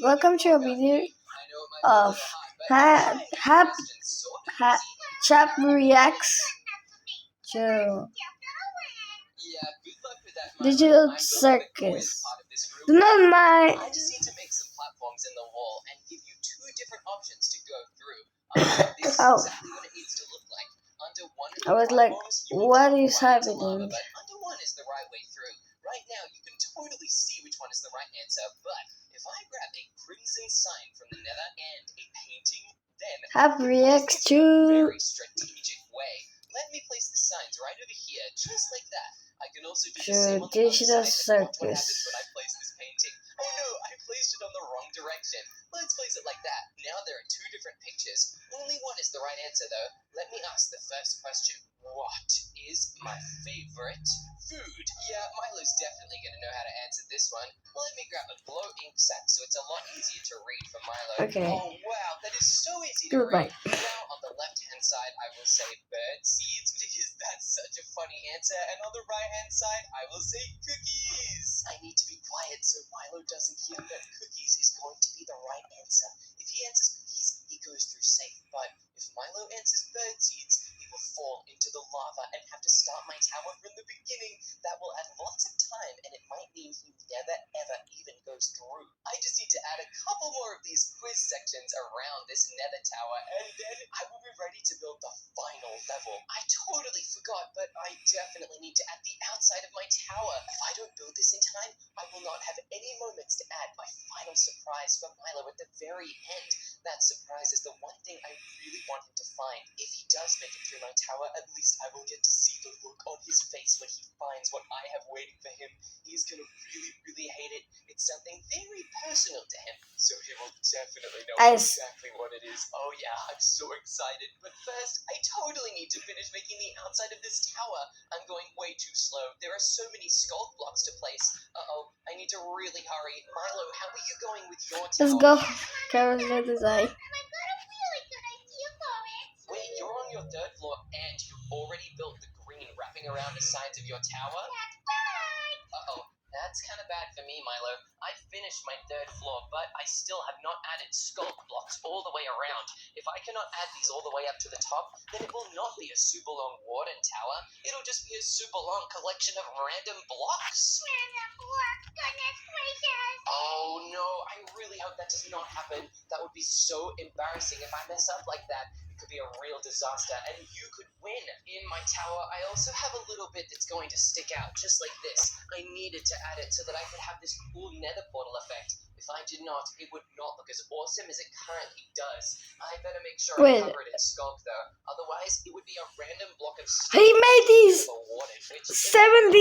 Welcome to a video of Chap reacts to Digital Circus. Do not mind. I just need to make some platforms in the wall and give you two different options to go through. This is exactly what it needs to look like. Under one of the I was like, platforms, what is right into happening? lava, but under one is the right way through. Right now, you can totally see which one is the right answer, but if I grab a crimson sign from the nether and a painting, then Chap reacts in a to very strategic way. Let me place the signs right over here, just like that. I can also do the same on the other Digital side, and watch what Circus. happens when I place this painting. Oh no, I placed it on the wrong direction. Let's place it like that. Now there are two different pictures. Only one is the right answer though. Let me ask the first question. What is my favorite food? Yeah, Milo's definitely going to know how to answer this one. Let me grab a glow ink sack so it's a lot easier to read for Milo. Okay. Oh wow, that is so easy to Goodbye. read. Now on the left hand side I will say bird seeds because that's such a funny answer, and on the right hand side I will say cookies. I need to be quiet so Milo doesn't hear that cookies is going to be the right answer. If he answers cookies, he goes through safe, but if Milo answers bird seeds, he will fall into the lava and have to start my tower from the beginning. That will add lots of time, and it might mean he never ever even goes through. I just need to add a couple more of these quiz sections around this nether tower, and then I will be ready to build the final level. I totally forgot, but I definitely need to add the outside of my tower. If I don't build this in time, I will not have any moments to add my final surprise for Milo at the very end. That surprise is the one thing I really want him to find. If he does make it through my tower, at least I will get to see the look on his face when he finds what I have waiting for him. He's gonna really hate it. It's something very personal to him, so he will definitely know exactly what it is. Oh yeah, I'm so excited. But first, I totally need to finish making the outside of this tower. I'm going way too slow. There are so many sculpt blocks to place. Uh-oh, I need to really hurry. Milo, how are you going with your tower? Let's go. Carousel design. Wait, you're on your third floor and you've already built the green wrapping around the sides of your tower? Uh-oh, that's kind of bad for me, Milo. I finished my third floor, but I still have not added sculpt blocks all the way around. If I cannot add these all the way up to the top, then it will not be a super long warden tower. It'll just be a super long collection of random blocks. Random blocks, goodness gracious. Oh no, I really hope that does not happen. That would be so embarrassing if I mess up like that. It could be a real disaster, and you could win. In my tower, I also have a little bit that's going to stick out, just like this. I needed to add it so that I could have this cool nether portal effect. If I did not, it would not look as awesome as it currently does. I better make sure I cover it in sculk, though. Otherwise, it would be a random block of He made these 7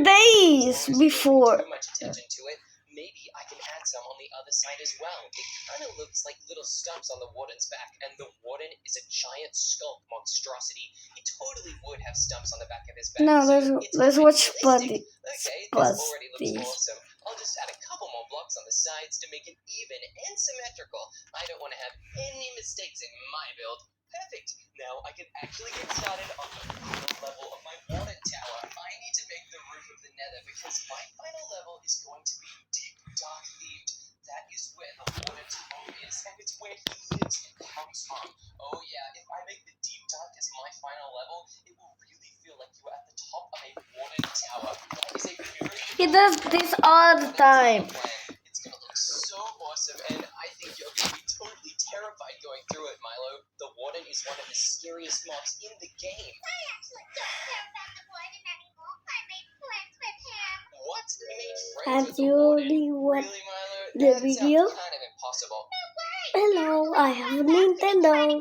days before. Too much attention to it. Maybe I can add some on the other side as well. It kind of looks like little stumps on the warden's back, and the warden is a giant sculk monstrosity. He totally would have stumps on the back of his back. Now So let's watch Buddy. Okay, this Spuddy. already looks awesome. I'll just add a couple more blocks on the sides to make it even and symmetrical. I don't want to have any mistakes in my build. Perfect. Now I can actually get started on the final level of my warden tower. I need to make the roof of the nether because my final level is going to be deep, dark themed. That is where the warden's home is, and it's where he lives and comes from. Oh yeah, if I make the deep dark as my final level, it will really feel like you are at the top of a warden tower. That is a very He does this all the time. It's gonna look so awesome, and I think you're gonna be totally terrified going through it, Milo. The warden is one of the scariest mobs in the game. I actually don't care about the warden anymore. I made friends with him. What? You made friends Have with the you warden? already watched Really, Milo? the That video? sounds kind of impossible. Hello, I have a Nintendo.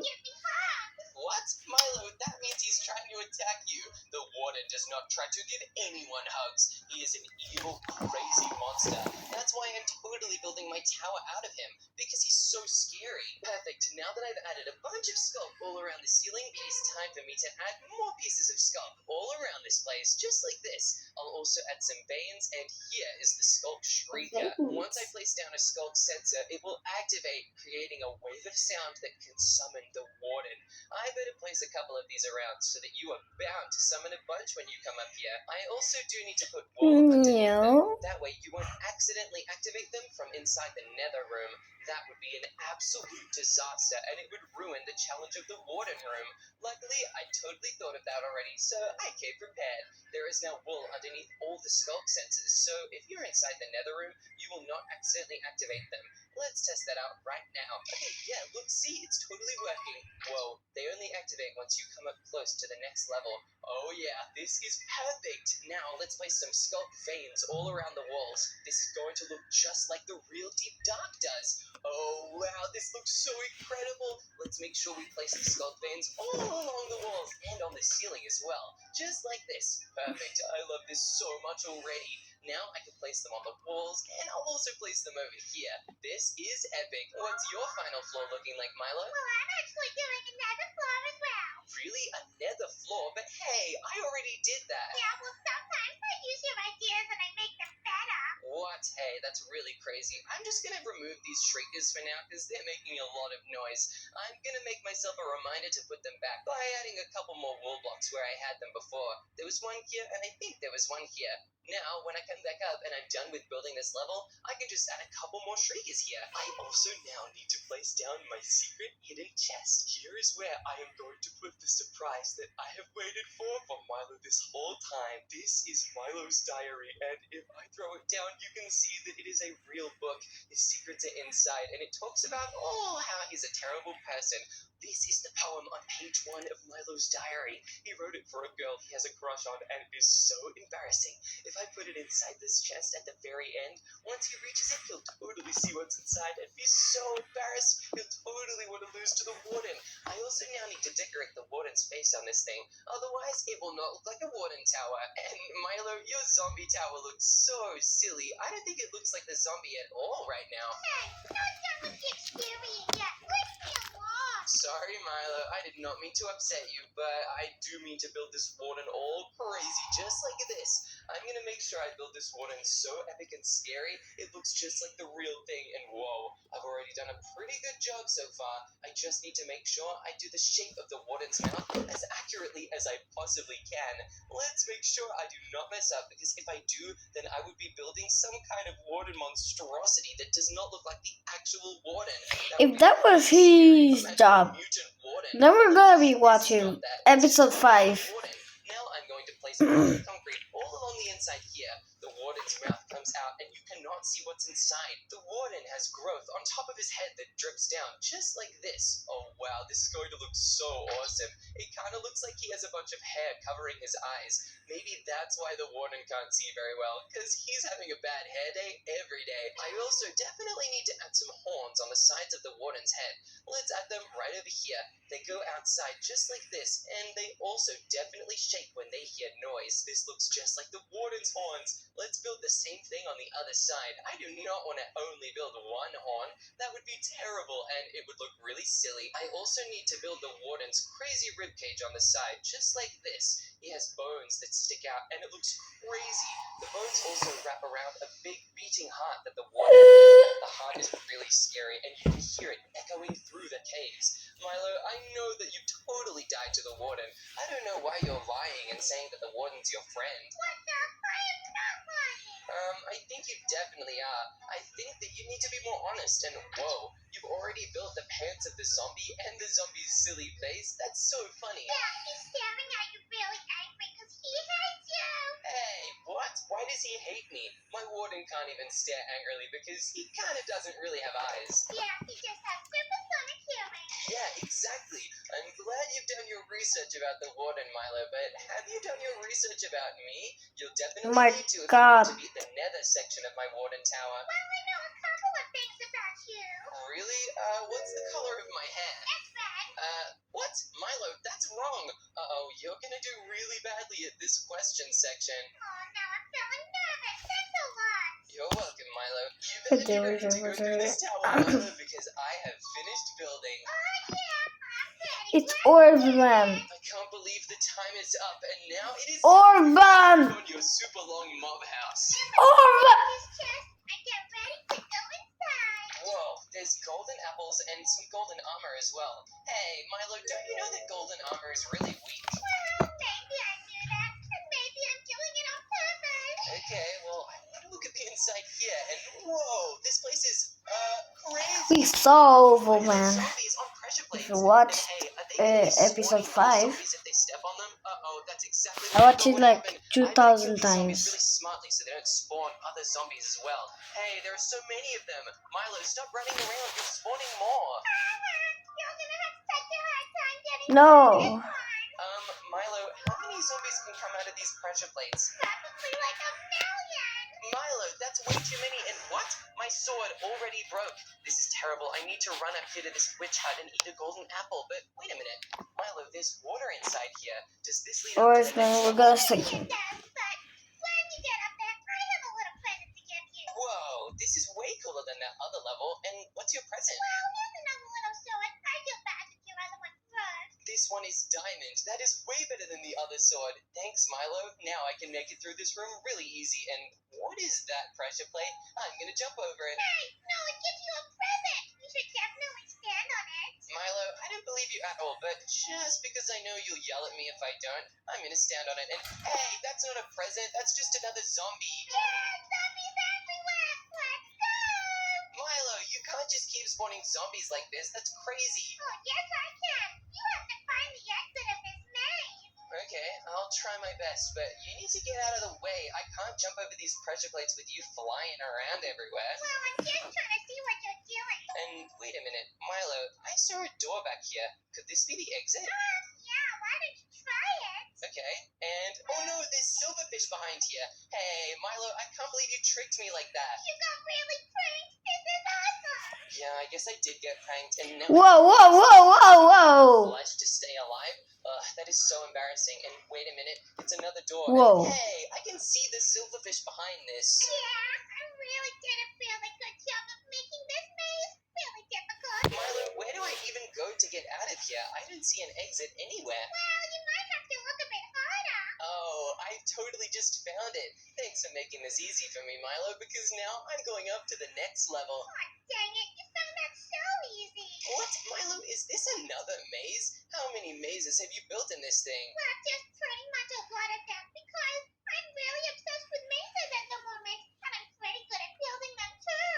What? Milo, that means he's trying to attack you. The warden does not try to give anyone hugs. He is an evil, crazy monster. That's why I'm totally building my tower out of him, because he's so scary. Perfect. Now that I've added a bunch of sculpt all around the ceiling, it is time for me to add more pieces of sculpt all around this place, just like this. I'll also add some veins, and here is the sculpt shrieker. Once I place down a sculpt sensor, it will activate, creating a wave of sound that can summon the warden. I better place a couple of these around so that you are bound to summon a bunch when you come up here. I also do need to put wool underneath them. No. That way you won't accidentally activate them from inside the nether room. That would be an absolute disaster, and it would ruin the challenge of the warden room. Luckily, I totally thought of that already, so I came prepared. There is now wool underneath all the sculpt sensors, so if you're inside the nether room, you will not accidentally activate them. Let's test that out right now. Okay, yeah, look, see, it's totally working. Whoa, they only activate once you come up close to the next level. Oh yeah, this is perfect. Now let's place some sculpt veins all around the walls. This is going to look just like the real Deep Dark does. Oh wow, this looks so incredible. Let's make sure we place the sculpt veins all along the walls and on the ceiling as well. Just like this. Perfect. I love this so much already. Now I can place them on the walls, and I'll also place them over here. This is epic. What's your final floor looking like, Milo? Well, I'm actually doing another floor as well. Really? A nether floor? But hey, I already did that. Yeah, well, sometimes I use your ideas and I make them better. What? Hey, that's really crazy. I'm just gonna remove these shriekers for now because they're making a lot of noise. I'm gonna make myself a reminder to put them back by adding a couple more wool blocks where I had them before. There was one here, and I think there was one here. Now, when I come back up and I'm done with building this level, I can just add a couple more shriekers here. I also now need to place down my secret hidden chest. Here is where I am going to put the surprise that I have waited for Milo this whole time. This is Milo's diary, and if I throw it down, you can see that it is a real book. His secrets are inside, and it talks about, how he's a terrible person. This is the poem on page 1 of Milo's diary. He wrote it for a girl he has a crush on, and it is so embarrassing. If I put it inside this chest at the very end, once he reaches it, he'll totally see what's inside and be so embarrassed. He'll totally want to lose to the warden. I also now need to decorate the warden's face on this thing. Otherwise, it will not look like a warden tower. And Milo, your zombie tower looks so silly. I don't think it looks like the zombie at all right now. Hey, not done with the exterior yet. Leave me alone. Sorry, Milo, I did not mean to upset you, but I do mean to build this warden all crazy, just like this. I'm gonna make sure I build this warden so epic and scary, it looks just like the real thing, and whoa, I've already done a pretty good job so far. I just need to make sure I do the shape of the warden's mouth as accurately as I possibly can. Let's make sure I do not mess up, because if I do, then I would be building some kind of warden monstrosity that does not look like the actual warden. If that was his job, then we're gonna be watching episode 5. Now I'm going to place concrete all along the inside here. The warden's mouth comes out and you cannot see what's inside. The warden has growth on top of his head that drips down, just like this. Oh wow, this is going to look so awesome. It kind of looks like he has a bunch of hair covering his eyes. Maybe that's why the warden can't see very well, because he's having a bad hair day every day. I also definitely need to add some horns on the sides of the warden's head. Let's add them right over here. They go outside just like this, and they also definitely shake when they hear noise. This looks just like the warden's horns. Let's build the same thing on the other side. I do not want to only build one horn. That would be terrible, and it would look really silly. I also need to build the warden's crazy ribcage on the side, just like this. He has bones that stick out, and it looks crazy. The bones also wrap around a big beating heart that the warden has. The heart is really scary, and you can hear it echoing through the caves. Milo, I know that you totally died to the warden. I don't know why you're lying and saying that the warden's your friend. What the? I am not lying. I think you definitely are. I think that you need to be more honest, and whoa, you've already built the pants of the zombie and the zombie's silly face. That's so funny. Yeah, he's staring at you really angry because he hates you. Hey, what? Why does he hate me? My warden can't even stare angrily because he kind of doesn't really have eyes. Yeah, he just has supersonic hearing. Yeah, exactly. I'm glad you've done your research about the warden, Milo, but have you done your research about me? You'll definitely My need to if God. you want to beat the nether section of my warden tower. Well, I know a couple of things about you. Really? What's the color of my hair? It's red. What? Milo, that's wrong. Uh-oh, you're gonna do really badly at this question section. Oh, now I'm feeling nervous. Thanks a lot. You're welcome, Milo. You better be ready to go through this tower, Milo, because I have finished building. It's Orban. I can't believe the time is up, and now it is Orban. on your super long mob house. Orban. This chest and get ready to go inside. Whoa, there's golden apples and some golden armor as well. Hey, Milo, don't you know that golden armor is really weak? Well, maybe I knew that, and maybe I'm doing it on purpose. Okay, well, I want to look at the inside here, and whoa, this place is, crazy. We saw Why are there Overman. zombies on pressure If plates? you watched And hey, are they gonna be episode spawning 5, zombies if they step on them? Uh-oh, that's exactly I watched what it like happened. 2,000 I better kill these zombies times. really smartly so they don't spawn other zombies as well. Hey, there are so many of them. Milo, stop running around. You're spawning more. You're gonna have such a hard time getting No. through this one. Milo, how many zombies can come out of these pressure plates? Probably like a million. Milo, that's way too many. And what? My sword already broke. This is terrible. I need to run up here to this witch hut and eat a golden apple. But wait a minute. Milo, there's water inside here. Does this lead up to the next Orban, we're level? gonna sink It him. does, but when you get up there, I have a little present to give you. Whoa, this is way cooler than that other level. And what's your present? Well, here's another little sword. I feel bad that your other one broke. This one is diamond. That is way better than the other sword. Thanks, Milo. Now I can make it through this room really easy. And what is that pressure plate? I'm gonna jump over it. Hey, no, it gives you a present. You should definitely stand on it. Milo, I don't believe you at all, but just because I know you'll yell at me if I don't, I'm gonna stand on it. And hey, that's not a present. That's just another zombie. Yeah, zombies everywhere. Let's go. Milo, you can't just keep spawning zombies like this. That's crazy. Oh, yes, I can. You have to find the exit of this maze. Okay, I'll try my best, but you need to get out of the way. I can't jump over these pressure plates with you flying around everywhere. Well, I'm just trying to see what you're doing. And wait a minute, Milo, I saw a door back here. Could this be the exit? Yeah, why don't you try it? Okay, and oh no, there's silverfish behind here. Hey, Milo, I can't believe you tricked me like that. You got really pranked. This is awesome. Yeah, I guess I did get pranked, and now Whoa, whoa, whoa, whoa, whoa. obliged to stay alive. That is so embarrassing. And wait a minute, it's another door. Whoa. And hey, I can see the silverfish behind this. Yeah, I really did a really good job of making this maze really difficult. Milo, where do I even go to get out of here? I don't see an exit anywhere. Well, you might have to look a bit harder. Oh, I totally just found it. Thanks for making this easy for me, Milo, because now I'm going up to the next level. Oh, dang it, you found that so easy. What? Milo, is this another maze? How many mazes have you built in this thing? Well, just pretty much a lot of them because I'm really obsessed with mazes at the moment, and I'm pretty good at building them too.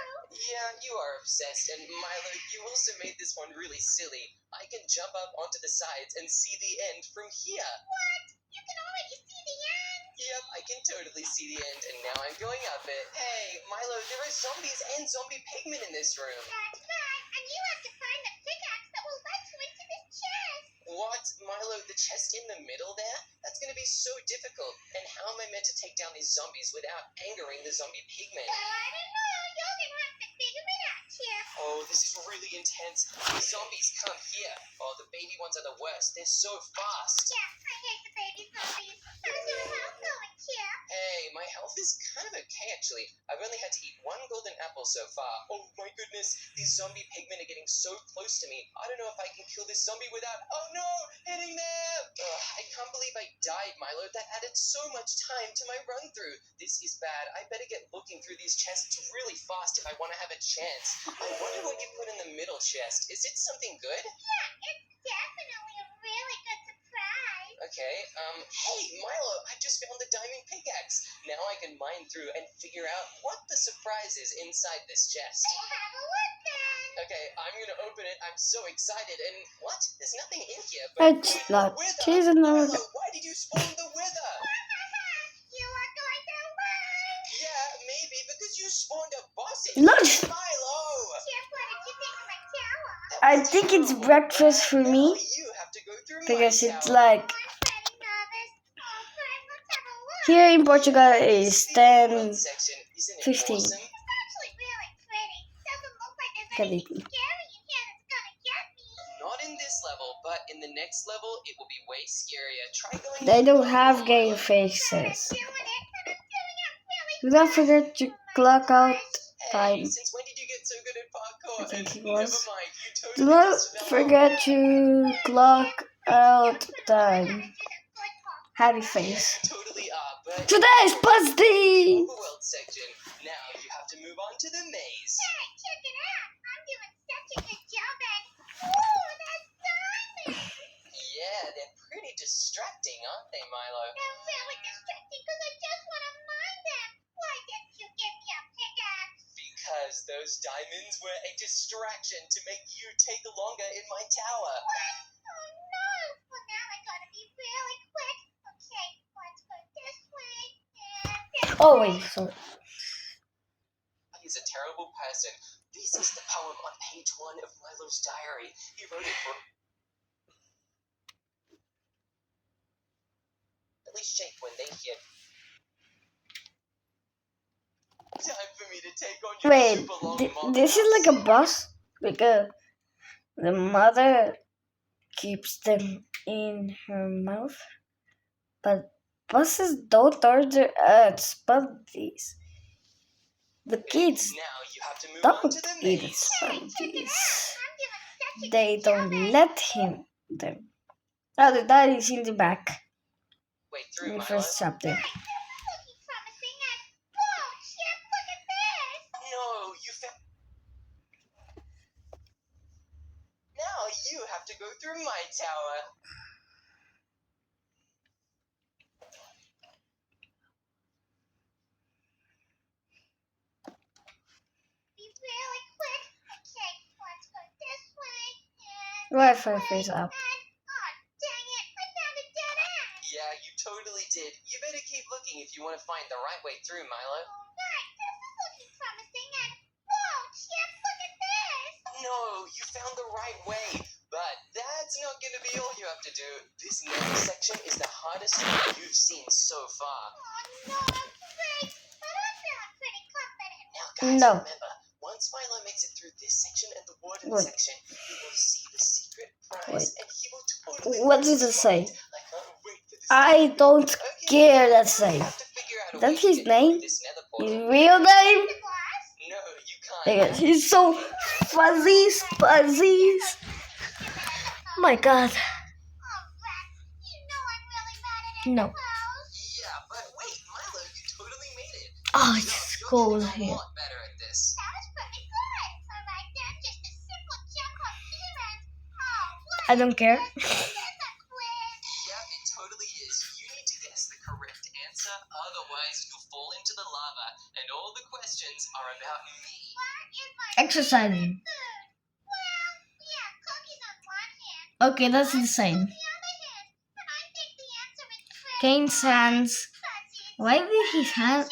Yeah, you are obsessed, and Milo, you also made this one really silly. I can jump up onto the sides and see the end from here. What? You can already see the end? Yep, I can totally see the end, and now I'm going up it. Hey, Milo, there are zombies and zombie pigmen in this room. That's right, and you have to find the pickaxe that will let you into this chest. What? Milo, the chest in the middle there? That's gonna be so difficult. And how am I meant to take down these zombies without angering the zombie pigmen? Well, I don't know. You're gonna have to figure it out, Chip. Oh, this is really intense. These zombies come here. Oh, the baby ones are the worst. They're so fast. Yeah, I hate the baby zombies. How's your health going, Chip? Hey, my health is kind of okay, actually. I've only had to eat one golden apple so far. Oh my goodness, these zombie pigmen are getting so close to me. I don't know if I can kill this zombie without... Oh no, hitting them! Ugh, I can't believe I died, Milo. That added so much time to my run-through. This is bad. I better get looking through these chests really fast if I want to have a chance. I wonder what you put in the middle chest. Is it something good? Yeah, it's definitely a really good surprise. Okay, hey, Milo, I just found the diamond pickaxe. Now I can mine through and figure out what the surprise is inside this chest. Have a look then. Okay, I'm gonna open it. I'm so excited. And what? There's nothing in here. It's wait, not. wither. She's in the Milo, why did you spawn the wither? You are going to win. Yeah, maybe because you spawned a boss in Look. here. Milo! Chip, what did you think of my tower? That I was think it's terrible. breakfast for Now me you have to go through because my it's tower. like I'm pretty nervous. Oh, Fred, let's have a look. here in Portugal is The world 10. section, isn't it 15. awesome? It's actually really pretty. Doesn't look like there's Can anything it be? scary in here that's gonna get me. Not in this level, but in the next level, it will be way scarier. Try going. They don't have Milo. game I'm faces. doing it, and I'm doing it really Do not forget to clock out time. Hey, since when did you get so good at parkour? I think it Never was. mind, you totally Do not just fell. forget to clock out time. Happy face. You totally are, but Today's Busty! overworld section. Now you have to move on to the maze. Hey, check it out. I'm doing such a good job at. Ooh, that's diamonds. Yeah, they're pretty distracting, aren't they, Milo? They're really distracting because I just want to mine them. Why didn't you give me a pickaxe? Because those diamonds were a distraction to make you take longer in my tower. What? Oh no. Well, now I gotta be really quick. Okay, let's go this way and this Oh way. wait, sorry. He's a terrible person. This is the poem on page 1 of Milo's diary. He wrote it for... At least shake when they hear... Time for me to take on your Wait, super long mob this is like a bus because the mother keeps them in her mouth, but buses don't order sponges. The kids Now you have to move on don't to the eat maze. sponges. I'm doing such a They good job don't at. let him them. Oh, the dad is in the back Wait, in through, the Milo. first chapter. Looking promising and whoa, Chip, look at this. No, you found... Now you have to go through my tower. Be really quick. Okay, let's go this way and Wi-Fi face up. oh, dang it, I found a dead end. Yeah, you totally did. You better keep looking if you want to find the right way through, Milo. Alright, this is looking promising and whoa, Chip, look at this. No, you found the right way. But that's not going to be all you have to do. This next section is the hardest thing you've seen so far. Oh no, great. But I'm feeling pretty confident. Now, guys, No. remember, once Milo makes it through this section and the warden Wait. section, he will see the secret prize Wait. and he will totally What lose does it say? I can't wait for this I to happen. don't Okay, care that you say. have to figure out a That's way to his get through name? this nether His portal. real name? The glass? No, you can't. Because he's so fuzzy, fuzzies. Oh my god. Oh, rats, you know I'm really bad at it. No. Yeah, but wait, Milo, you totally made it. Oh, Good it's job. You're cold getting a here. lot better at this. That was pretty good. Alright then, just a simple jump up here and oh, what? I don't care. This is a quiz. Yeah, it totally is. You need to guess the correct answer, otherwise you'll fall into the lava, and all the questions are about me. What is my Exercising. food? Well, yeah, cookies on one hand. Okay, that's insane. On the other hand, and I think the answer is pretty Kane's hands. fuzzy. Why did his hand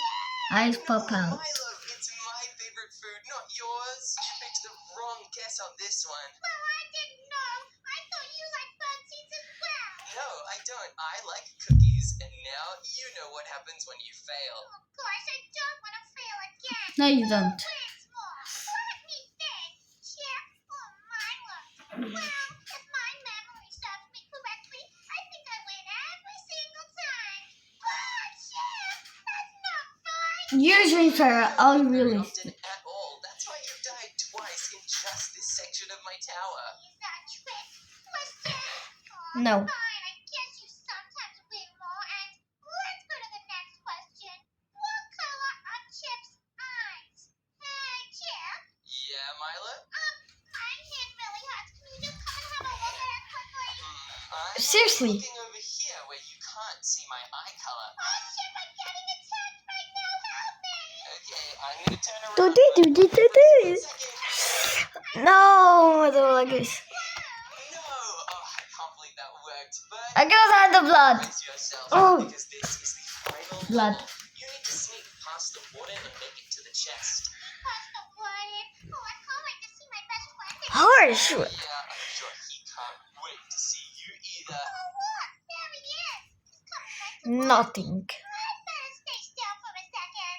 eyes pop out? Milo, it's my favorite food, not yours. You picked the wrong guess on this one. Well, I didn't know. I thought you liked fuzzies as well. No, I don't. I like cookies, and now you know what happens when you fail. Of course, I don't want to fail again. No, you don't. Wins more. Let me think. Chip or Milo? Well, if my memory serves me correctly, I think I win every single time. Oh, Chip! That's not fun! Usually, Farah, I'll Very really. often at all. That's why you've died twice in just this section of my tower. These are trick questions. Oh, No. fine. I guess you sometimes win more. And let's go to the next question. What color are Chip's eyes? Hey, Chip. Yeah, Milo? My hand really hurts. Can you just come and have a look at it quickly? I'm Seriously. looking over here where you can't see my eye color. Oh, Chip, I'm getting attacked right now. Help me. Okay, I'm gonna turn around. Do, do, do, do, do, do. No, I don't like this. No! Oh, I can't believe that worked, but... I cannot have the blood. brace yourself, Oh. because this is the final Blood. level. You need to sneak past the warden and make it to the chest. Press the button. Oh, I can't wait to see my best friend. Horse. Yeah, I'm sure he can't wait to see you either. Oh, look. There he is. He's coming right to Nothing. I better stay still for a second.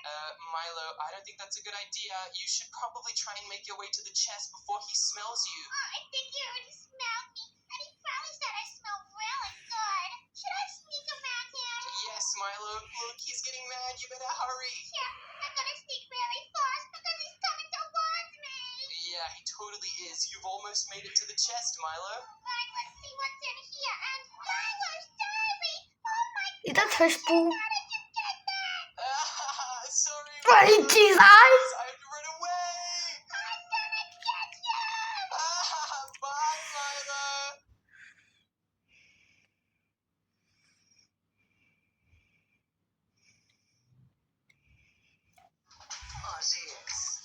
Milo, I don't think that's a good idea. You should probably try and make your way to the chest before he smells you. Oh, I think he already smelled me, and he probably said I smell really good. Should I sneak around him? Yes, Milo. Look, he's getting mad. You better hurry. Yeah, I'm gonna sneak really fast because he's coming towards me. Yeah, he totally is. You've almost made it to the chest, Milo. Right, let's see what's in here. And Milo's diary. Oh my Is that her spoon? God, did you get that? Sorry. Right, Milo. jeez, I have to run away. I'm gonna get you. Bye, Milo.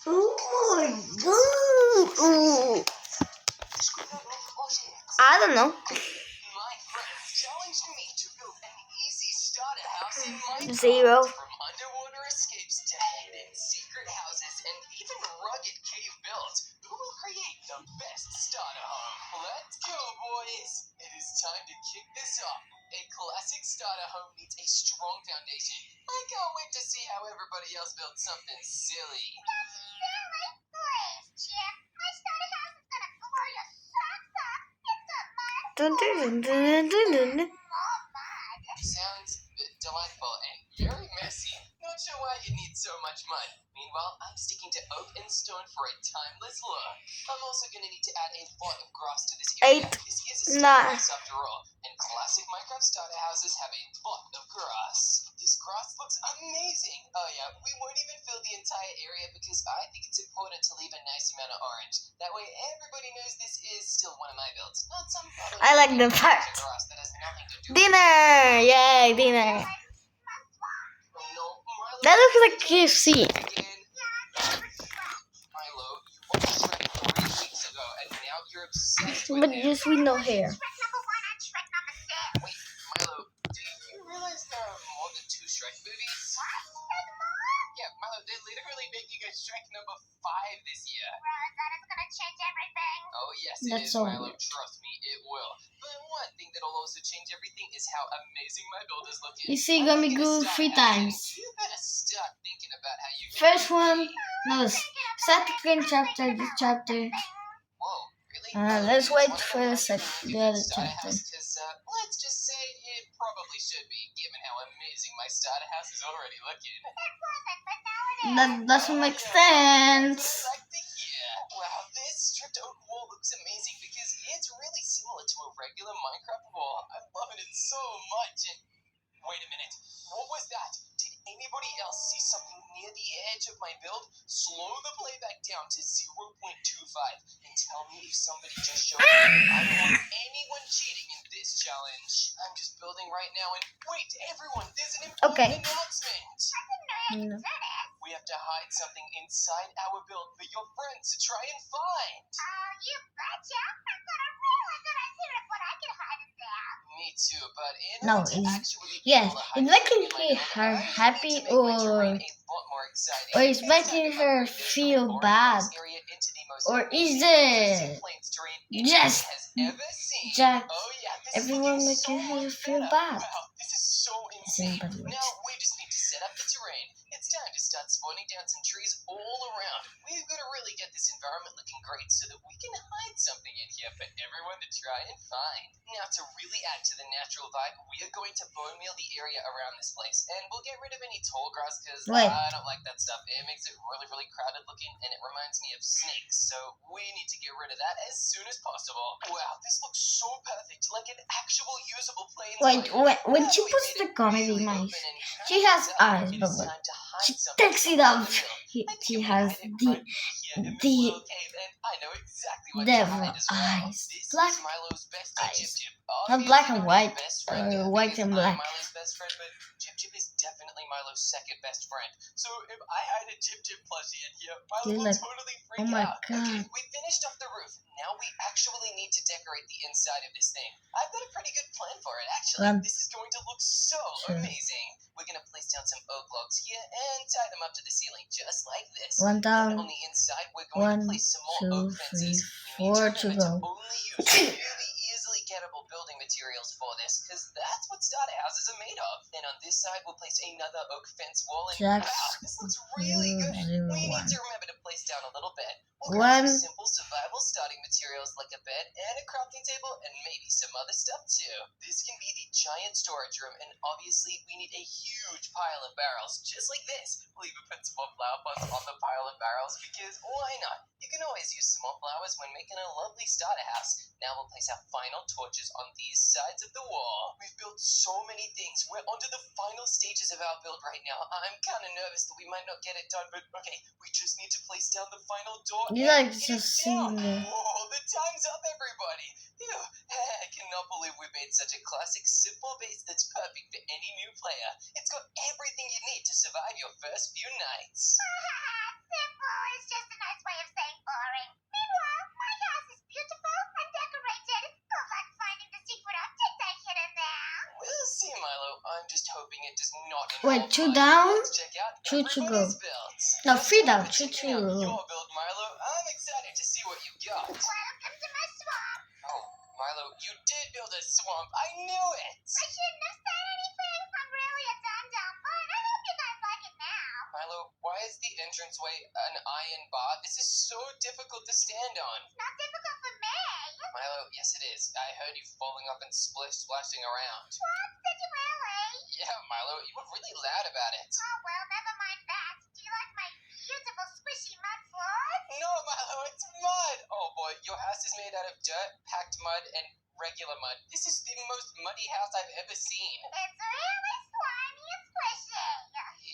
Oh my god. Ooh. I don't know. My friends challenged me to build an easy starter house in Minecraft. 0. From underwater escapes to hidden secret houses and even rugged cave builds, who will create the best starter home? Let's go, boys! It is time to kick this off. A classic starter home needs a strong foundation. I can't wait to see how everybody else builds something silly. Silly? Please, Chip. My starter house is gonna blow your socks off. It's a mud. Dun, dun, dun, dun, dun, dun. More mud. Sounds delightful and very messy. Not sure why you need so much mud. Meanwhile, I'm sticking to oak and stone for a timeless look. I'm also gonna need to add a lot of grass to this area. 8, This is a starter 9. house after all, and classic Minecraft starter houses have a lot of grass. This grass looks amazing. Oh yeah, we won't even fill the entire area because I think it's important to leave a nice amount of orange. That way everybody knows this is still one of my builds, not some other I like the grass part. that has nothing to do with Dinner! Yay, dinner. No, Milo, That looks like KFC. again. Milo, you watched Shrek 3 weeks ago, and now you're obsessed with But him. just with no hair. Shrek number 1 and Shrek number 6. Wait, Milo, do you realize there are more than 2 Shrek movies? What? There's more? Yeah, Milo, they're literally making a Shrek number 5 this year. Well, that is gonna change everything. Oh yes, it That's is, so Milo. weird. Trust me, it will. But one thing that'll also change everything is how amazing my build is looking. You see, I'm gonna be making a good start 3 house, and times. You better start thinking about how you can First make one, me. no, second chapter, this chapter. Whoa, really? Let's It's wait one of for them the really the good other starter chapter. house, 'cause, let's just say it probably should be, given how amazing my starter house is already looking. It wasn't, but now it is. That doesn't make That's what I sense. like to hear. Wow, this stripped oak wall looks amazing because it's really similar to a regular Minecraft wall. I'm loving it so much. And wait a minute, what was that? Did anybody else see something near the edge of my build? Slow the playback down to 0.25 and tell me if somebody just showed up. I don't want anyone cheating in this challenge. I'm just building right now, and wait, everyone, there's an important Okay. announcement. I didn't know you No. could do this. We have to hide something inside our build for your friends to try and find. Oh, you betcha. I've got a really good idea of what I can hide in there. Me too, but in No, order to it's- actually be yes, able to hide it's making something in my her build, I happy need to make my terrain or- a lot more exciting. or it's It's time making to her upgrade this feel from a boring bad. grass area into the most Or amazing, is interesting it plains terrain just anyone has ever seen. just Oh yeah, this everyone is making looking so her much feel better. bad? Wow, this is so Isn't insane. bad words. Now we just need to set up the terrain. It's time to start spawning down some trees all around. We've got to really get this environment looking great so that we can hide something in here for everyone to try and find. Now to really add to the natural vibe, we are going to bone meal the area around this place, and we'll get rid of any tall grass because Wait. I don't like that stuff. It makes it really, really crowded looking, and it reminds me of snakes. So we need to get rid of that as soon as possible. Wow, this looks so perfect, like an actual usable plains. Wait, layer. when Now she that we puts made the it comedy really nice. open and She has tight, eyes, it but is when time to hide she something takes it from off, the build. he I think has we hide it the right here in this the little cave, and I know exactly what to devil hide as well. eyes. This Black is Milo's best eyes. Jib Jib. Not black and Obviously not white, his best friend yet white because and I'm black. Milo's best friend, but Jib Jib is definitely Milo's second best friend. So if I hide a Jib Jib plushie in here, Milo Dude, will like, totally freak oh my out. Okay, God. we finished off the roof. Now we actually need to decorate the inside of this thing. I've got a pretty good plan for it, actually. One, This is going to look so two. amazing. We're going to place down some oak logs here and tie them up to the ceiling, just like this. One Then down, on the inside, we're going to 1, place some more 2, oak 3, fences. We need 4 to to remember go. to only use really easily unforgettable building materials for this, because that's what starter houses are made of. Then on this side, we'll place another oak fence wall, and Jax wow, this looks really good. 001. We need to remember to place down a little bit. We'll One. grab some simple survival starting materials like a bed and a crafting table, and maybe some other stuff too. This can be the giant storage room, and obviously we need a huge pile of barrels, just like this. We'll even put some more flower pots on the pile of barrels, because why not? You can always use some more flowers when making a lovely starter house. Now we'll place our final torches on these sides of the wall. We've built so many things. We're onto the final stages of our build right now. I'm kind of nervous that we might not get it done, but okay, we just need to place down the final door. You and like it just is seen down. it. Whoa, the time's up, everybody. Phew. I cannot believe we made such a classic, simple base that's perfect for any new player. It's got everything you need to survive your first few nights. Simple is just a nice way of saying boring. Meanwhile, my house is beautiful and decorated. Good luck finding the secret object I hid in there. We'll see, Milo. I'm just hoping it does not Wait, involve 2 mine. down? Let's check out 2 to go. everybody's builds. No, Let's 3 start down. with 2 checking out to your build, Milo. I'm excited to see what you got. Welcome to my swamp. Oh, Milo, you did build a swamp. I knew it. I shouldn't have said anything. I'm really a dum-dum, but I hope you guys like it now. Milo, why is the entranceway an iron bar? This is so difficult to stand on. It's not difficult for me. Milo, yes it is. I heard you falling off and splashing around. What? Did you really? Yeah, Milo, you were really loud about it. Oh, well, never mind that. Do you like my beautiful squishy mud floors? No, Milo, it's mud. Oh boy, your house is made out of dirt, packed mud, and regular mud. This is the most muddy house I've ever seen. It's really slimy and squishy.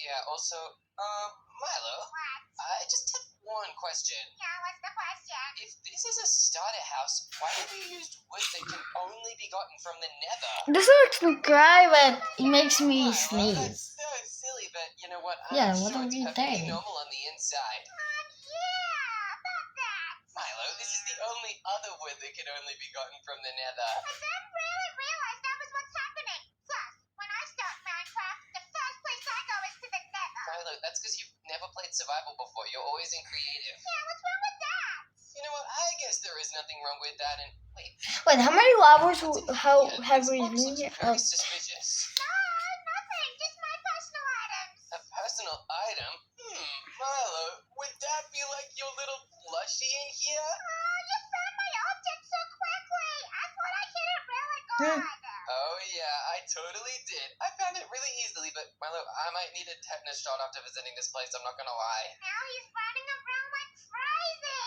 Yeah, also, Milo, What? I just have one question. Yeah, what's the question? If this is a starter house, why have you used wood that can only be gotten from the nether? This looks dry, but it makes me Milo, sneeze. that's so silly, but you know what? I'm Yeah, what sure are it's you perfectly saying? normal on the inside. Yeah, about that. Milo, this is the only other wood that can only be gotten from the nether. I didn't really realize that was what's happening. Plus, when I start Minecraft, the first place I go is to the nether. Milo, that's because you've never played survival before. You're always in creative. Yeah, what's wrong with that? You know what? I guess there is nothing wrong with that. And wait, Wait, how many levels how yeah, have this we box looks been? very suspicious. No, nothing. Just my personal items. A personal item? Milo, would that be like your little plushie in here? Oh, you found my object so quickly. I thought I hit it really good. Oh yeah, I totally did. I found it really easily, but Milo, I might need a tetanus shot after visiting this place. I'm not gonna lie. Now he's running around like crazy.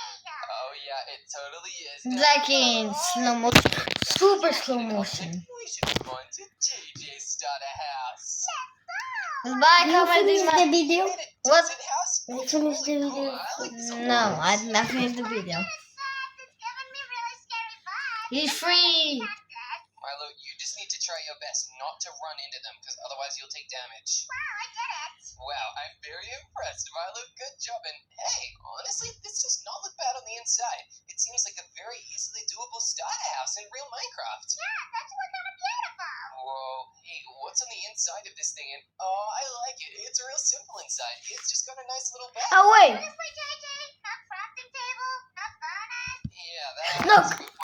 Oh yeah, it totally is. Like in slow motion, super slow Okay, motion. we should move on to JJ's starter house. Bye, comment in the video. Made it. What? Decent house? Did you finish the Really video? cool. I like this a No, lot. I did not finish the video. It's giving me really scary vibes. He's free. Milo, you just need to try your best not to run into them, because otherwise you'll take damage. Wow, I did it. Wow, I'm very impressed, Milo. Good job. And hey, honestly, this does not look bad on the inside. It seems like a very easily doable starter house in real Minecraft. Yeah, that's looking beautiful. Whoa, hey, what's on the inside of this thing? And oh, I like it. It's real simple inside. It's just got a nice little bed. Oh wait, Honestly, JJ, no crafting table, no furnace. Yeah, Look. that's a good point.